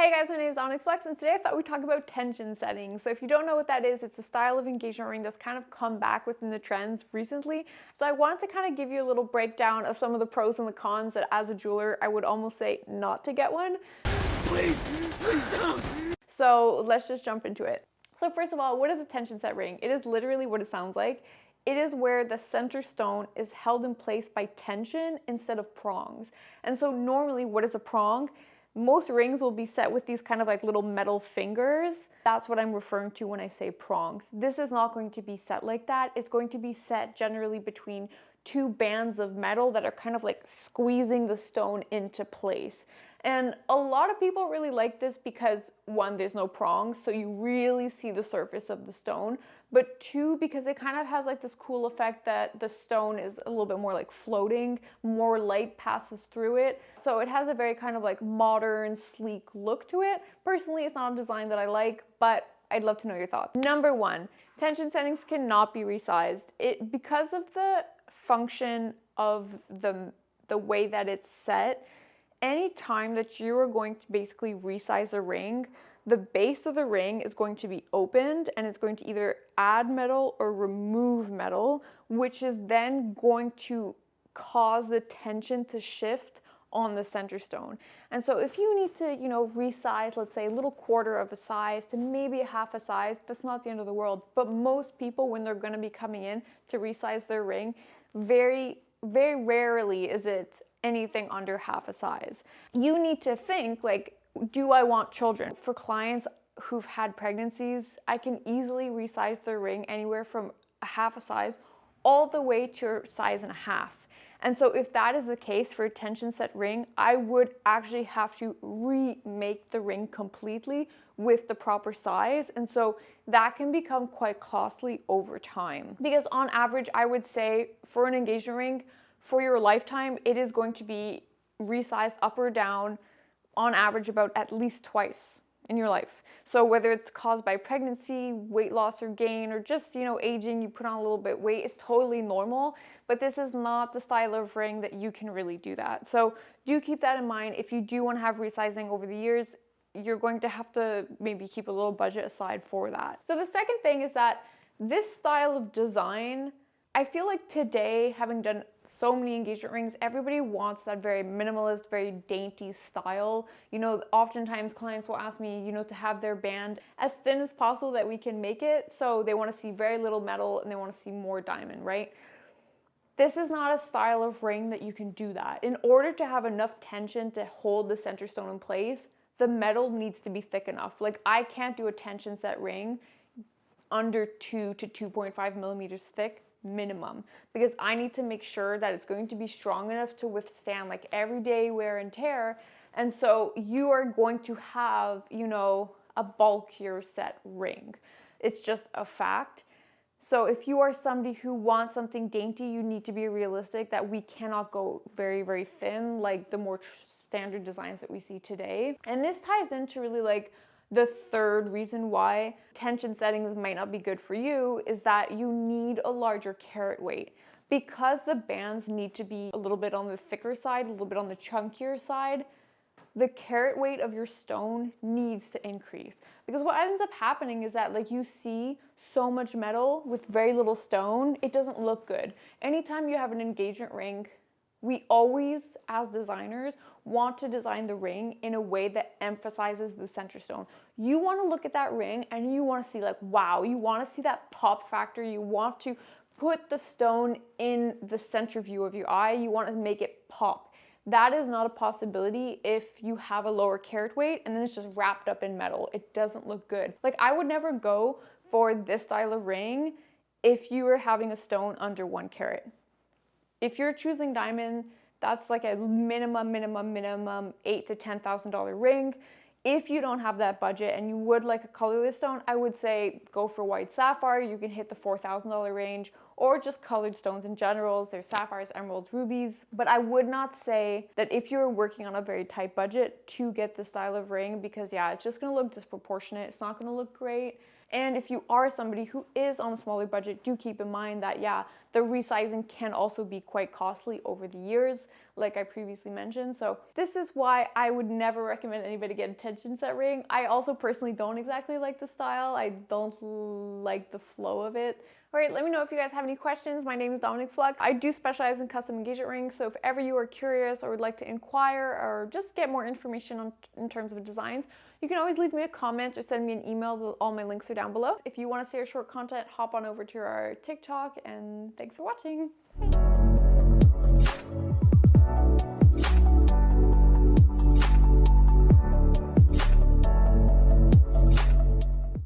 Hey guys, my name is Onyx Flex, and today I thought we'd talk about tension setting. So if you don't know what that is, it's a style of engagement ring that's kind of come back within the trends recently. So I wanted to kind of give you a little breakdown of some of the pros and the cons that as a jeweler, I would almost say not to get one. Please don't. So let's just jump into it. So first of all, what is a tension set ring? It is literally what it sounds like. It is where the center stone is held in place by tension instead of prongs. And so normally, what is a prong? Most rings will be set with these kind of like little metal fingers. That's what I'm referring to when I say prongs. This is not going to be set like that. It's going to be set generally between two bands of metal that are kind of like squeezing the stone into place. And a lot of people really like this because one, there's no prongs, so you really see the surface of the stone. But two, because it kind of has like this cool effect that the stone is a little bit more like floating, more light passes through it. So it has a very kind of like modern, sleek look to it. Personally, it's not a design that I like, but I'd love to know your thoughts. Number one, tension settings cannot be resized. Because of the function of the way that it's set, any time that you are going to basically resize a ring, the base of the ring is going to be opened and it's going to either add metal or remove metal, which is then going to cause the tension to shift on the center stone. And so if you need to, resize, let's say a little quarter of a size to maybe a half a size, that's not the end of the world. But most people, when they're going to be coming in to resize their ring, very, very rarely is it anything under half a size. You need to think like, do I want children? For clients who've had pregnancies, I can easily resize their ring anywhere from a half a size all the way to a size and a half. And so if that is the case for a tension set ring, I would actually have to remake the ring completely with the proper size. And so that can become quite costly over time. Because on average, I would say for an engagement ring, for your lifetime, it is going to be resized up or down on average about at least twice in your life. So whether it's caused by pregnancy, weight loss or gain, or just, aging, you put on a little bit weight, it's totally normal, but this is not the style of ring that you can really do that. So do keep that in mind. If you do want to have resizing over the years, you're going to have to maybe keep a little budget aside for that. So the second thing is that this style of design, I feel like today, having done so many engagement rings, everybody wants that very minimalist, very dainty style. Oftentimes clients will ask me, to have their band as thin as possible that we can make it. So they want to see very little metal and they want to see more diamond, right? This is not a style of ring that you can do that. In order to have enough tension to hold the center stone in place, the metal needs to be thick enough. Like I can't do a tension set ring under 2 to 2.5 millimeters thick minimum, because I need to make sure that it's going to be strong enough to withstand like everyday wear and tear. And so you are going to have, a bulkier set ring. It's just a fact. So if you are somebody who wants something dainty, you need to be realistic that we cannot go very, very thin like the more standard designs that we see today. And this ties into really like the third reason why tension settings might not be good for you is that you need a larger carat weight. Because the bands need to be a little bit on the thicker side, a little bit on the chunkier side, the carat weight of your stone needs to increase. Because what ends up happening is that like you see so much metal with very little stone, it doesn't look good. Anytime you have an engagement ring, we always, as designers, want to design the ring in a way that emphasizes the center stone. You want to look at that ring and you want to see like, wow, you want to see that pop factor. You want to put the stone in the center view of your eye. You want to make it pop. That is not a possibility if you have a lower carat weight and then it's just wrapped up in metal. It doesn't look good. Like I would never go for this style of ring if you were having a stone under 1 carat. If you're choosing diamond, that's like a minimum $8,000 to $10,000 ring. If you don't have that budget and you would like a colorless stone, I would say go for white sapphire. You can hit the $4,000 range, or just colored stones in general. There's sapphires, emeralds, rubies. But I would not say that if you're working on a very tight budget to get this style of ring, because yeah, it's just gonna look disproportionate. It's not gonna look great. And if you are somebody who is on a smaller budget, do keep in mind that, yeah, the resizing can also be quite costly over the years. like I previously mentioned. So this is why I would never recommend anybody get a tension set ring. I also personally don't exactly like the style. I don't like the flow of it. All right, let me know if you guys have any questions. My name is Dominic Fluck. I do specialize in custom engagement rings, so if ever you are curious or would like to inquire or just get more information in terms of designs, you can always leave me a comment or send me an email. All my links are down below. If you want to see our short content, hop on over to our TikTok, and thanks for watching. Bye.